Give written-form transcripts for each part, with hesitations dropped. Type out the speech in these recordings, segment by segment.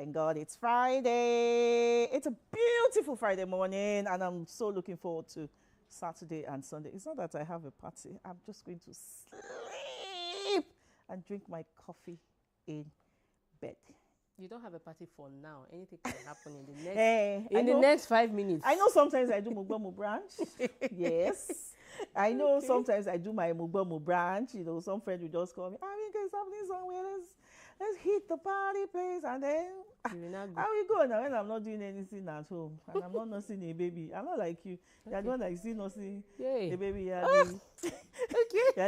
Thank God it's Friday. It's a beautiful Friday morning, and I'm so looking forward to Saturday and Sunday. It's not that I have a party. I'm just going to sleep and drink my coffee in bed. You don't have a party for now. Anything can happen in the next next 5 minutes. I know sometimes I do Mugbamu branch. Yes. I know sometimes I do my Mugbamu branch. You know, some friend will just call me, I mean, there's something somewhere. Let's hit the party place, and then I will go now when I'm not doing anything at home and I'm not nursing a baby. I'm not like you. You're the one that is still nursing a baby. You're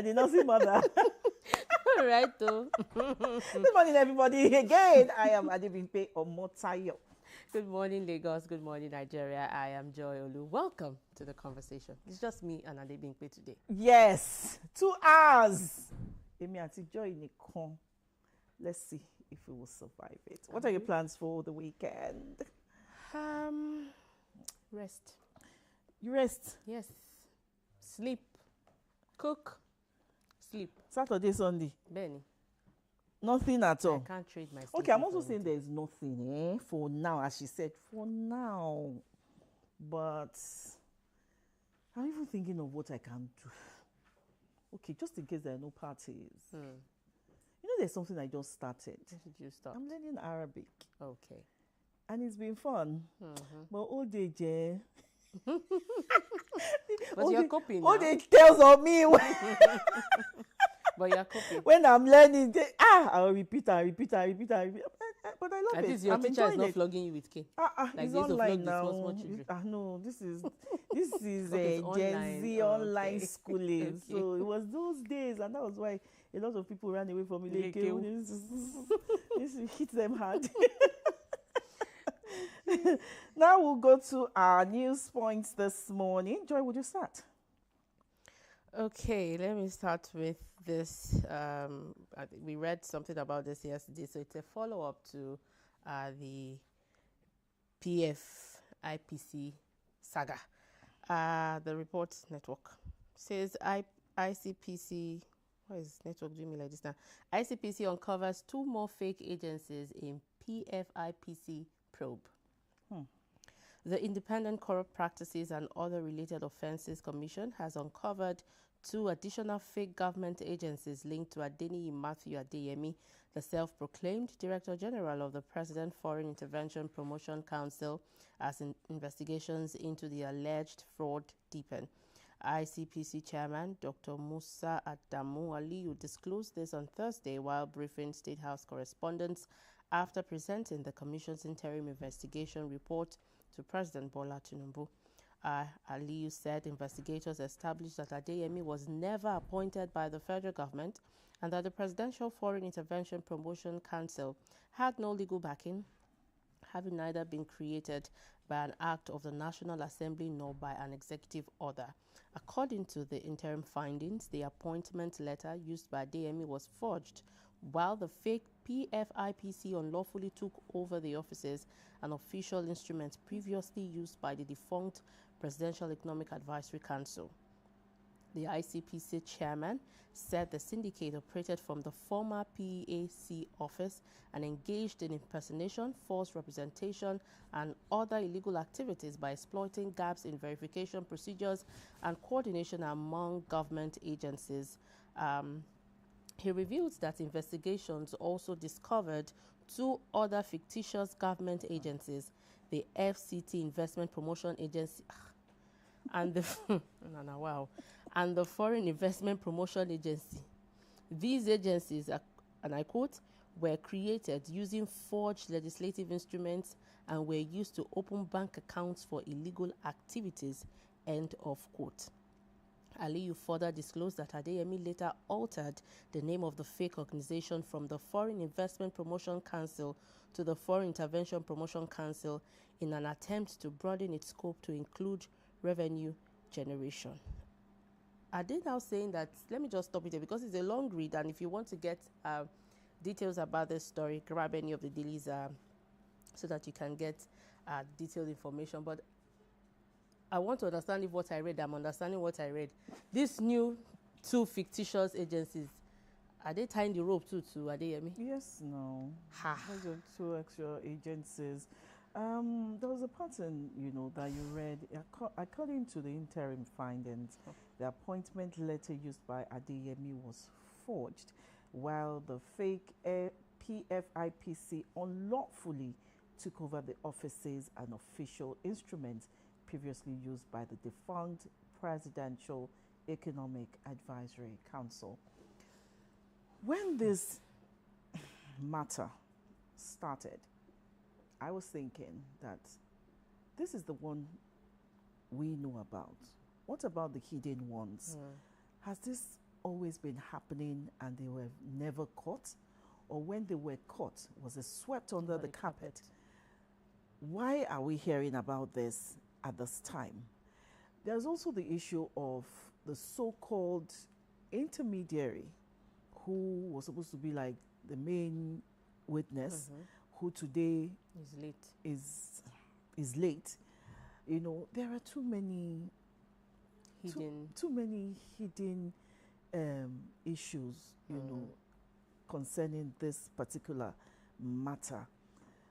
the nursing mother. All right, though. Good morning, everybody. Again, I am Adebimpe Omotayo. Good morning, Lagos. Good morning, Nigeria. I am Joy Olu. Welcome to the conversation. It's just me and Adebimpe today. Yes, 2 hours. Emi àti Joy nìkan. Let's see if we will survive it. What are your plans for the weekend? Rest. You rest? Yes. Sleep. Cook. Sleep. Saturday, Sunday? Benny. Nothing at all? I can't trade my sleep. Okay, I'm also saying there's nothing, for now, as she said, for now. But I'm even thinking of what I can do. Okay, just in case there are no parties. You know, there's something I just started. What did you start? I'm learning Arabic. Okay. And it's been fun. But all day, Jay. But you're coping now. All the tales of me. But you're coping. When I'm learning, I'll repeat. But I love At it. least your I'm teacher is enjoying not it. flogging you with cane. Like it's online now. No, this is Okay, Gen Z online okay. schooling. Okay. So it was those days, and that was why a lot of people ran away from Ileke. This hit them hard. Now we'll go to our news points this morning. Joy, would you start? Okay, let me start with this. We read something about this yesterday, so it's a follow-up to the PFIPC saga. The report network says ICPC. Why is network doing me like this now? ICPC uncovers 2 more fake agencies in PFIPC probe. The Independent Corrupt Practices and Other Related Offences Commission has uncovered 2 additional fake government agencies linked to Adeniyi Matthew Adeyemi, the self-proclaimed Director General of the President Foreign Intervention Promotion Council, as investigations into the alleged fraud deepen. ICPC Chairman Dr. Musa Adamu Aliyu disclosed this on Thursday while briefing State House correspondents after presenting the Commission's interim investigation report to President Bola Tinubu. Aliyu said investigators established that Adeyemi was never appointed by the federal government and that the Presidential Foreign Intervention Promotion Council had no legal backing, having neither been created by an act of the National Assembly nor by an executive order. According to the interim findings, the appointment letter used by Adeyemi was forged, while the fake PFIPC unlawfully took over the offices and official instruments previously used by the defunct Presidential Economic Advisory Council. The ICPC chairman said the syndicate operated from the former PEAC office and engaged in impersonation, false representation, and other illegal activities by exploiting gaps in verification procedures and coordination among government agencies. He revealed that investigations also discovered 2 other fictitious government agencies, the FCT Investment Promotion Agency and the and the Foreign Investment Promotion Agency. These agencies, and I quote, were created using forged legislative instruments and were used to open bank accounts for illegal activities, end of quote. Aliyu further disclosed that Adeyemi later altered the name of the fake organization from the Foreign Investment Promotion Council to the Foreign Intervention Promotion Council in an attempt to broaden its scope to include revenue generation. Are they now saying that, let me just stop it here because it's a long read, and if you want to get details about this story, grab any of the dailies so that you can get detailed information. But I want to understand if what I read, I'm understanding what I read. These new 2 fictitious agencies, Are they tying the rope too to Adeyemi? Yes, no. Ha. Those are two extra agencies. There was a pattern, that you read. According to the interim findings, the appointment letter used by Adeyemi was forged, while the fake PFIPC unlawfully took over the offices and official instruments previously used by the defunct Presidential Economic Advisory Council. When this matter started, I was thinking that this is the one we know about. What about the hidden ones? Has this always been happening and they were never caught? Or when they were caught, was it swept under the carpet? Why are we hearing about this at this time? There's also the issue of the so-called intermediary who was supposed to be like the main witness, who today is late. There are too many hidden issues, concerning this particular matter.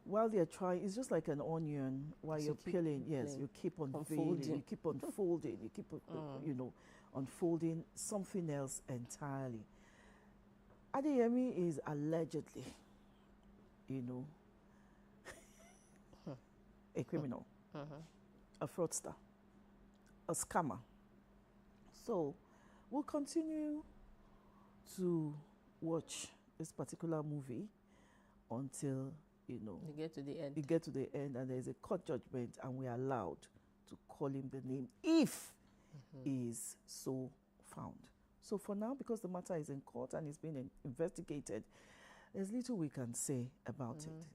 While they're trying, it's just like an onion. While you're peeling, yes, you keep unfolding, you keep unfolding, you keep, unfolding something else entirely. Adeyemi is allegedly, a criminal, a fraudster, a scammer. So we'll continue to watch this particular movie until, you get to the end. You get to the end and there's a court judgment and we are allowed to call him the name if he is so found. So for now, because the matter is in court and it's being investigated, there's little we can say about it.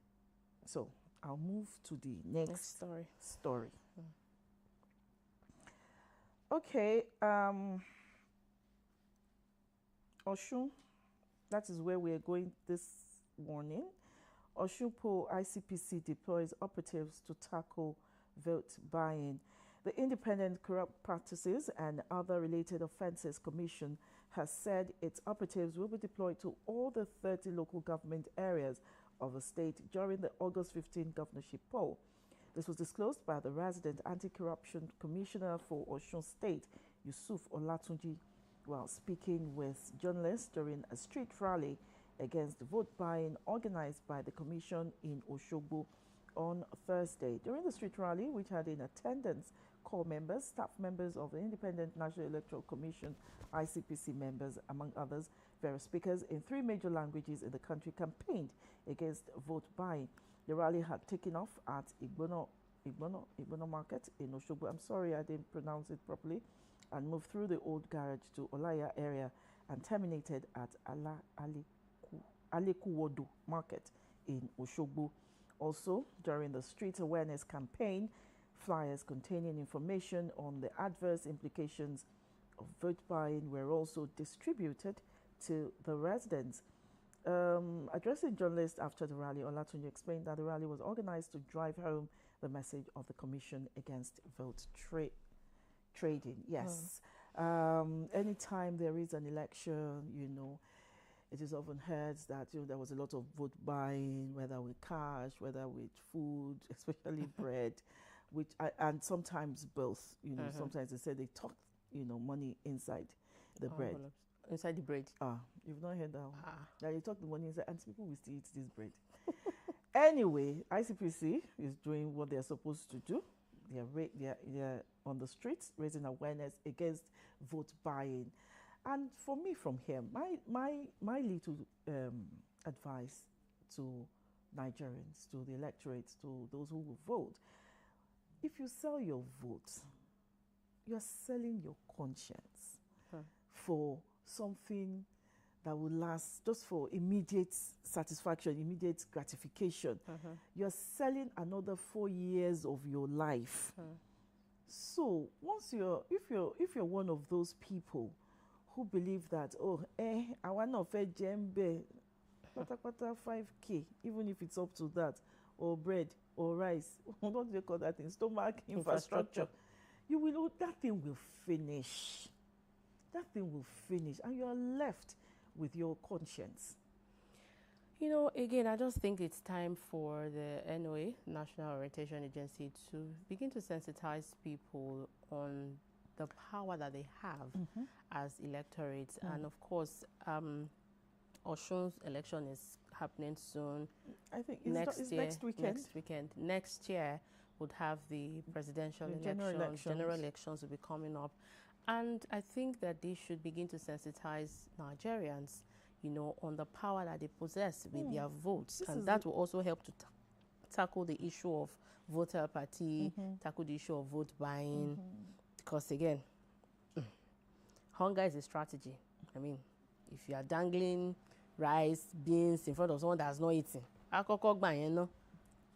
So I'll move to the next story. Okay, Oshun, that is where we're going this morning. Oshunpo ICPC deploys operatives to tackle vote buying. The Independent Corrupt Practices and Other Related Offences Commission has said its operatives will be deployed to all the 30 local government areas of the state during the August 15 governorship poll. This was disclosed by the resident Anti-Corruption Commissioner for Osun State, Yusuf Olatunji, while speaking with journalists during a street rally against vote buying organized by the commission in Oshogbo on Thursday. During the street rally, which had in attendance corps members, staff members of the Independent National Electoral Commission, ICPC members, among others, various speakers in 3 major languages in the country campaigned against vote buying. The rally had taken off at Igbono Market in Oshogbo. I'm sorry I didn't pronounce it properly. And moved through the old garage to Olaya area and terminated at Alekuwodo Market in Oshogbo. Also, during the street awareness campaign, flyers containing information on the adverse implications of vote buying were also distributed to the residents. Addressing journalists after the rally, Olatunji explained that the rally was organized to drive home the message of the Commission against vote trading. Yes. Anytime there is an election, it is often heard that there was a lot of vote buying, whether with cash, whether with food, especially bread, and sometimes both. Sometimes they say they tuck, money inside the bread. Inside the bread. You've not heard that one. That you tuck the money inside, and people will still eat this bread. Anyway, ICPC is doing what they're supposed to do. They're on the streets raising awareness against vote buying. And for me from here, my little advice to Nigerians, to the electorate, to those who will vote, if you sell your vote, you're selling your conscience for something that will last just for immediate satisfaction, immediate gratification. You're selling another 4 years of your life. So if you're one of those people who believe that, I want to fetch jembe, 5K, even if it's up to that, or bread, or rice, what do they call that thing? Stomach infrastructure. That thing will finish. That thing will finish, and you are left with your conscience? You know, again, I just think it's time for the NOA, National Orientation Agency, to begin to sensitize people on the power that they have as electorates. And of course, Oshun's election is happening soon. I think it's next weekend. Next year would have the presidential elections. General elections will be coming up. And I think that they should begin to sensitize Nigerians, you know, on the power that they possess with their votes. And that will also help to tackle the issue of voter apathy, tackle the issue of vote buying. Because again, hunger is a strategy. I mean, if you are dangling rice, beans in front of someone that's not eating,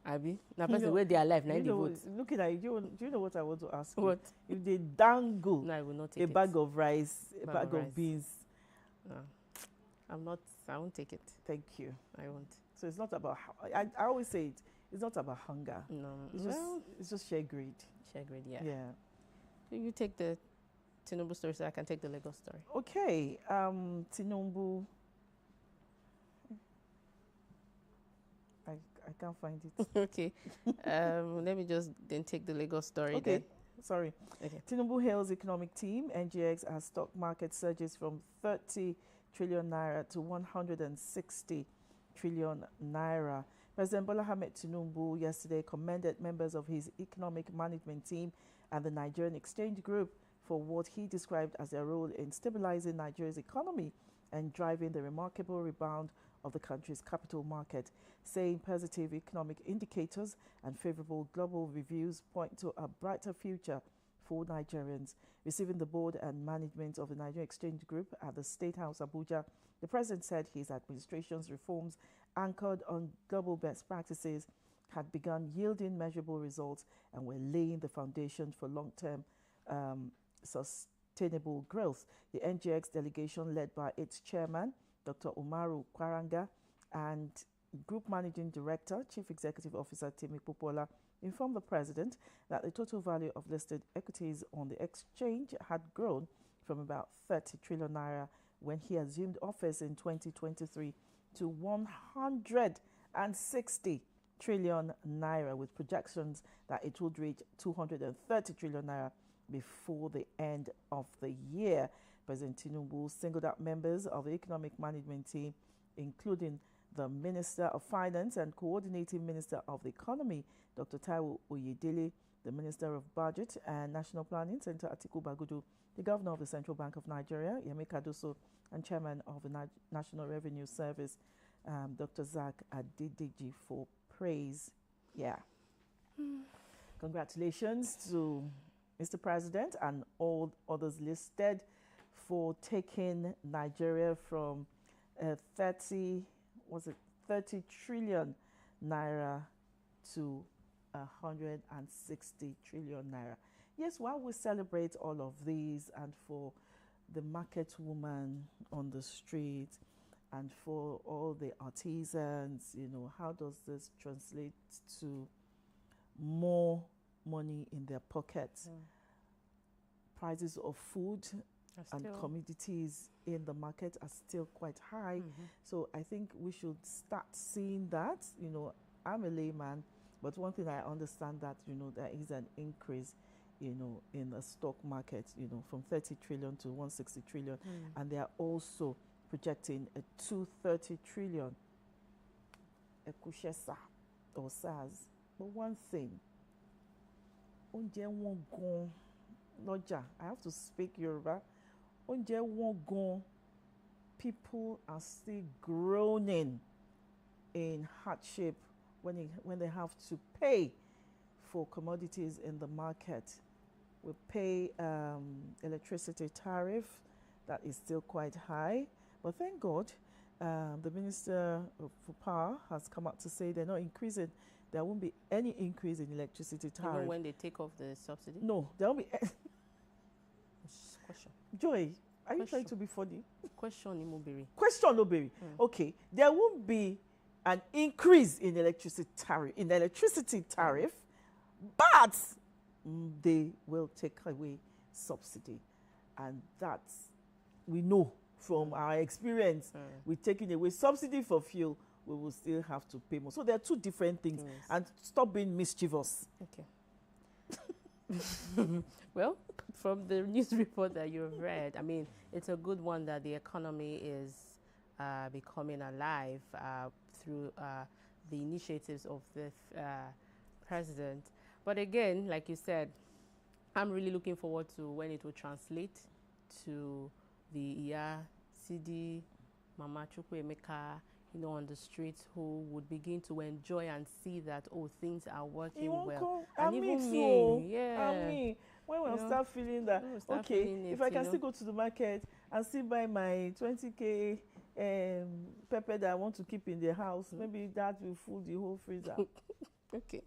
Abi, na person where they are alive, now they vote. Looking at you, do you know what I want to ask What? You? If they dangle No, I will not take a bag of rice, a bag of beans. No, I won't take it. Thank you. I won't. So it's not about, I always say it's not about hunger. No. It's just sheer greed. Sheer greed, yeah. Yeah. So you take the Tinubu story so I can take the Lagos story. Okay. Tinubu. I can't find it. Okay. Let me just then take the Lagos story. Okay. Then. Sorry. Okay. Tinubu hails economic team. NGX as stock market surges from 30 trillion naira to 160 trillion naira. President Bola Ahmed Tinubu yesterday commended members of his economic management team and the Nigerian Exchange Group for what he described as their role in stabilizing Nigeria's economy and driving the remarkable rebound of the country's capital market, saying positive economic indicators and favorable global reviews point to a brighter future for Nigerians. Receiving the board and management of the Nigerian Exchange Group at the State House, Abuja, the president said his administration's reforms anchored on global best practices had begun yielding measurable results and were laying the foundation for long-term sustainable growth. The NGX delegation, led by its chairman, Dr. Umaru Kwaranga, and Group Managing Director, Chief Executive Officer Timi Popola, informed the President that the total value of listed equities on the exchange had grown from about 30 trillion naira when he assumed office in 2023 to 160 trillion naira, with projections that it would reach 230 trillion naira before the end of the year. President Tinubu singled out members of the economic management team, including the Minister of Finance and Coordinating Minister of the Economy, Dr. Taiwo Oyedele, the Minister of Budget and National Planning, Senator Atiku Bagudu, the Governor of the Central Bank of Nigeria, Yemi Cardoso, and Chairman of the National Revenue Service, Dr. Zach Adedeji, for praise. Yeah. Congratulations to Mr. President and all others listed for taking Nigeria from 30 trillion naira to 160 trillion naira. Yes, while we celebrate all of these, and for the market woman on the street, and for all the artisans, you know, how does this translate to more money in their pockets? Prices of food and commodities in the market are still quite high. So I think we should start seeing that. You know, I'm a layman, but one thing I understand that, you know, there is an increase, you know, in the stock market, you know, from 30 trillion to 160 trillion. And they are also projecting a 230 trillion Ekushesa or SARS. But one thing, I have to speak Yoruba. People are still groaning in hardship when they have to pay for commodities in the market. We pay electricity tariff that is still quite high, but thank God the Minister for Power has come out to say they're not increasing. There won't be any increase in electricity tariff. Even when they take off the subsidy? No, there won't be. Question. Joy, are you trying to be funny? Question, Imobiri. Question, Obiri. Okay, there won't be an increase in electricity tariff, but they will take away subsidy, and that's, we know from our experience with taking away subsidy for fuel, we will still have to pay more. So there are two different things. And stop being mischievous. Okay. Well, from the news report that you've read, I mean, it's a good one that the economy is becoming alive through the initiatives of the president. But again, like you said, I'm really looking forward to when it will translate to the Iya, Sidi, Mama Chukwuemeka, on the streets, who would begin to enjoy and see that, oh, things are working well. And even me, yeah. When we'll start feeling that, okay, if I can still go to the market and still buy my 20K pepper that I want to keep in the house, maybe that will fill the whole freezer. Okay.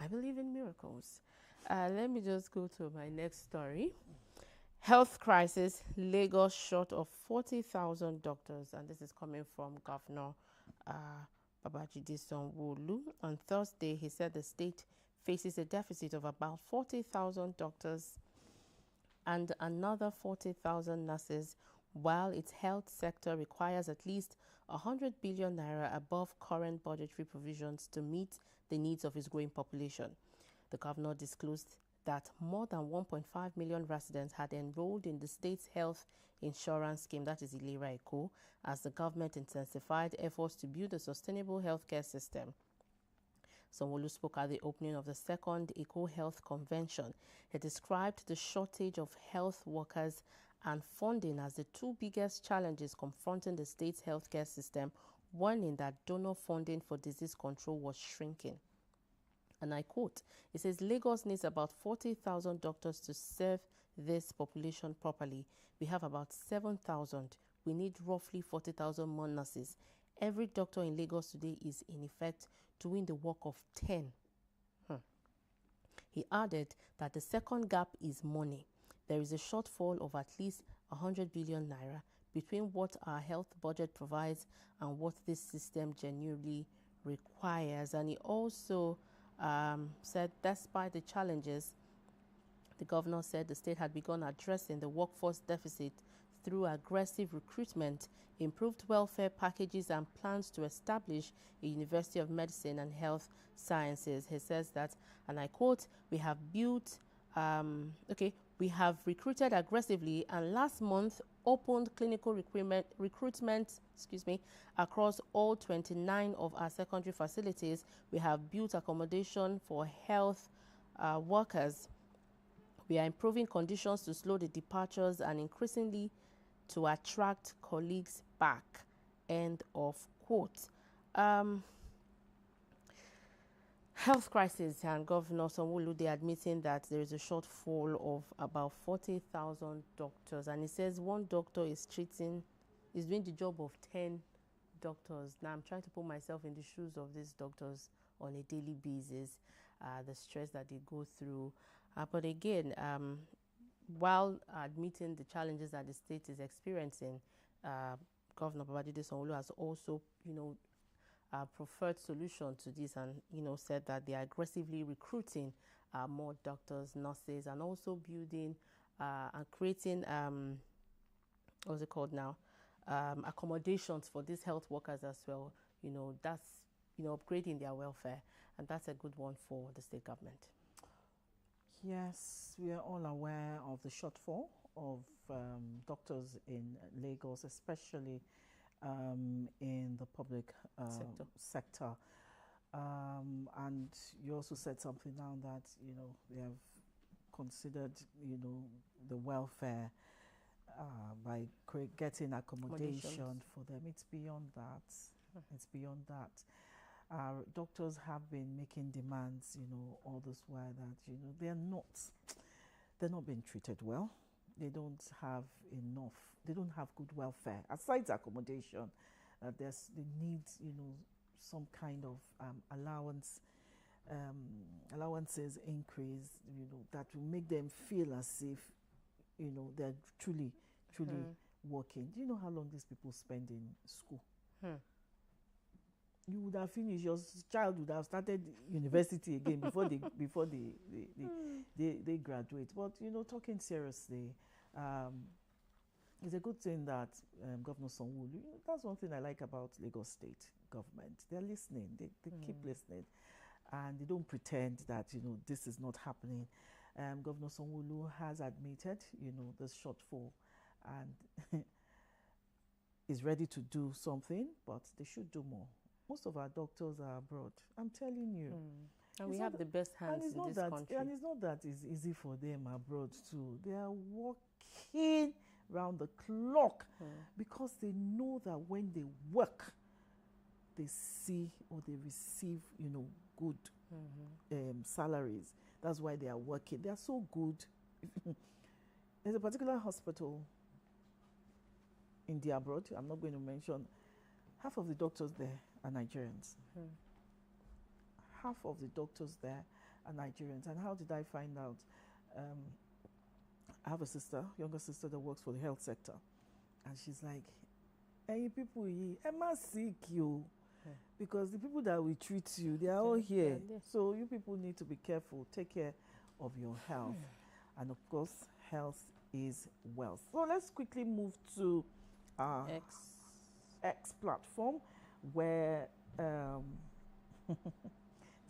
I believe in miracles. Let me just go to my next story. Health crisis, Lagos short of 40,000 doctors. And this is coming from Governor Babajide Sanwo-Olu. On Thursday, he said the state faces a deficit of about 40,000 doctors and another 40,000 nurses, while its health sector requires at least 100 billion naira above current budgetary provisions to meet the needs of its growing population. The governor disclosed that more than 1.5 million residents had enrolled in the state's health insurance scheme, that is Ilera Eko, as the government intensified efforts to build a sustainable healthcare system. Sanwo-Olu spoke at the opening of the second Eco Health Convention. He described the shortage of health workers and funding as the two biggest challenges confronting the state's healthcare system, warning that donor funding for disease control was shrinking. And I quote, it says, Lagos needs about 40,000 doctors to serve this population properly. We have about 7,000. We need roughly 40,000 more nurses. Every doctor in Lagos today is, in effect, doing the work of 10. He added that the second gap is money. There is a shortfall of at least 100 billion naira between what our health budget provides and what this system genuinely requires. And he also said, despite the challenges, the governor said the state had begun addressing the workforce deficit through aggressive recruitment, improved welfare packages, and plans to establish a University of Medicine and Health Sciences. He says that, and I quote, we have recruited aggressively, and last month opened clinical recruitment across all 29 of our secondary facilities. We have built accommodation for health workers. We are improving conditions to slow the departures and increasingly to attract colleagues back. End of quote. Health crisis, and Governor Sanwo-Olu, they admitting that there is a shortfall of about 40,000 doctors, and he says one doctor is doing the job of 10 doctors. Now I'm trying to put myself in the shoes of these doctors on a daily basis, the stress that they go through. But again, while admitting the challenges that the state is experiencing, Governor Babajide Sanwo-Olu has also, preferred solution to this, and said that they are aggressively recruiting more doctors, nurses, and also building and creating what's it called now, accommodations for these health workers as well. That's upgrading their welfare, and that's a good one for the state government. Yes, we are all aware of the shortfall of doctors in Lagos, especially in the public sector. And you also said something now that, we have considered, the welfare by getting accommodation for them. It's beyond that. It's beyond that. Doctors have been making demands, all this while that, they're not being treated well. They don't have enough. They don't have good welfare. Aside accommodation, they need, some kind of allowances increase, that will make them feel as if, they're truly working. Do you know how long these people spend in school? You would have finished, your child would have started university again before they graduate. But talking seriously, It's a good thing that Governor Sanwo-Olu, that's one thing I like about Lagos State government. They're listening. They keep listening, and they don't pretend that this is not happening. Governor Sanwo-Olu has admitted this shortfall, and is ready to do something, but they should do more. Most of our doctors are abroad. I'm telling you. And we have the best hands in this country. And it's not that it's easy for them abroad too. They are working round the clock because they know that when they work, they see or they receive, good salaries. That's why they are working. They are so good. There's a particular hospital in the abroad. I'm not going to mention. Half of the doctors there are Nigerians. Half of the doctors there are Nigerians. And how did I find out? I have a younger sister that works for the health sector. And she's like, hey, people here, I must seek you. Because the people that will treat you, they are all here. So you people need to be careful. Take care of your health. And of course, health is wealth. So let's quickly move to X platform, where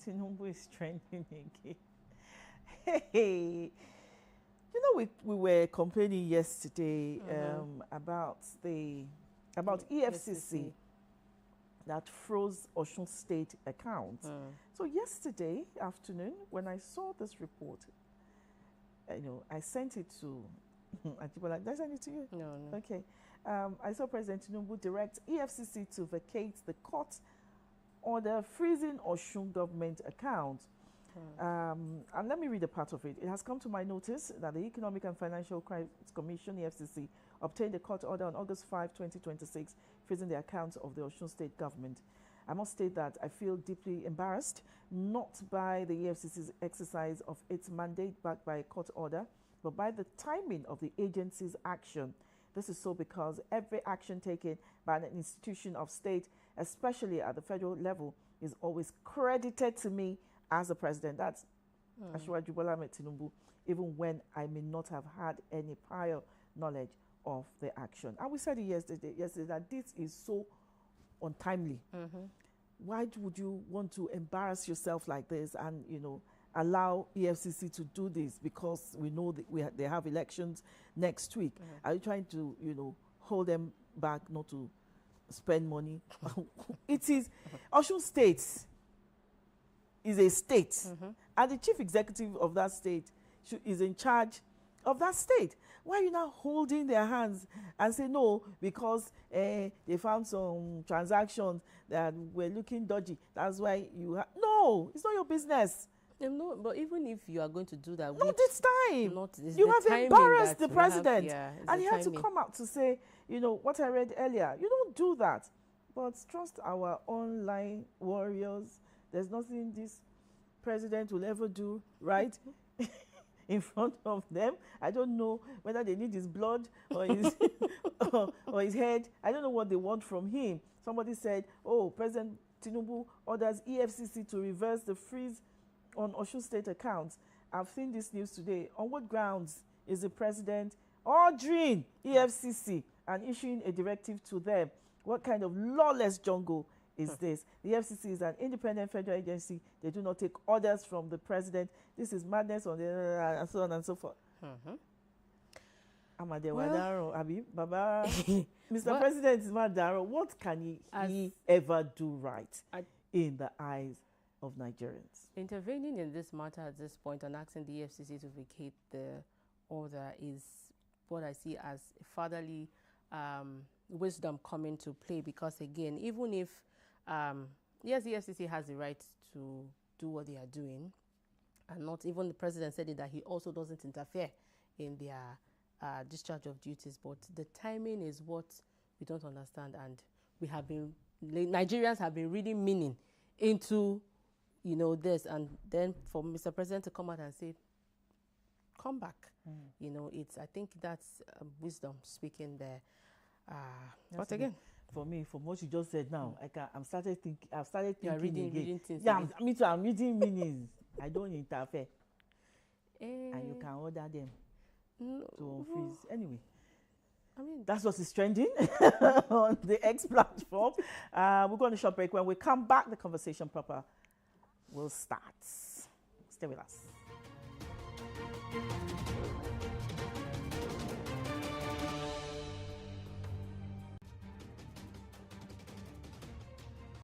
Tinubu is trending again. Hey, we were complaining yesterday about EFCC that froze Osun State accounts. So yesterday afternoon, when I saw this report, I sent it to Ajibola. Did I send it to you? No. Okay. I saw President Tinubu direct EFCC to vacate the court order freezing Osun government account. And let me read a part of it. It has come to my notice that the Economic and Financial Crimes Commission, EFCC, obtained a court order on August 5, 2026, freezing the accounts of the Osun State government. I must state that I feel deeply embarrassed, not by the EFCC's exercise of its mandate backed by a court order, but by the timing of the agency's action. This is so because every action taken by an institution of state, especially at the federal level, is always credited to me as the president. That's Asiwaju Bola Ahmed Tinubu, even when I may not have had any prior knowledge of the action. And we said it yesterday that this is so untimely. Why would you want to embarrass yourself like this and allow EFCC to do this because we know that they have elections next week? Are you trying to hold them back not to spend money? It is Osun State is a state, and the chief executive of that state is in charge of that state. Why are you now holding their hands and say no because they found some transactions that were looking dodgy? That's why no, it's not your business. No, but even if you are going to do that, not this time. You have embarrassed the president, and he had to come out to say, what I read earlier. You don't do that, but trust our online warriors. There's nothing this president will ever do right in front of them. I don't know whether they need his blood or his or his head. I don't know what they want from him. Somebody said, President Tinubu orders EFCC to reverse the freeze on Osun State accounts. I've seen this news today. On what grounds is the president ordering EFCC and issuing a directive to them? What kind of lawless jungle is this? The FCC is an independent federal agency. They do not take orders from the president. This is madness on the and so on and so forth. Baba, Mr. President is Madaro. What can he ever do right in the eyes of Nigerians? Intervening in this matter at this point and asking the FCC to vacate the order is what I see as fatherly wisdom coming to play, because again, even if yes, the FCC has the right to do what they are doing, and not even the president said it, that he also doesn't interfere in their discharge of duties, but the timing is what we don't understand, and Nigerians have been really meaning into this, and then for Mr. President to come out and say, come back, I think that's wisdom speaking there. But again, for me, from what you just said now, I've started thinking reading things. Yeah, me too. I'm reading meanings. I don't interfere, and you can order them to unfreeze anyway. I mean, That's what is trending on the X platform. We're going to short break. When we come back, the conversation proper will start. Stay with us.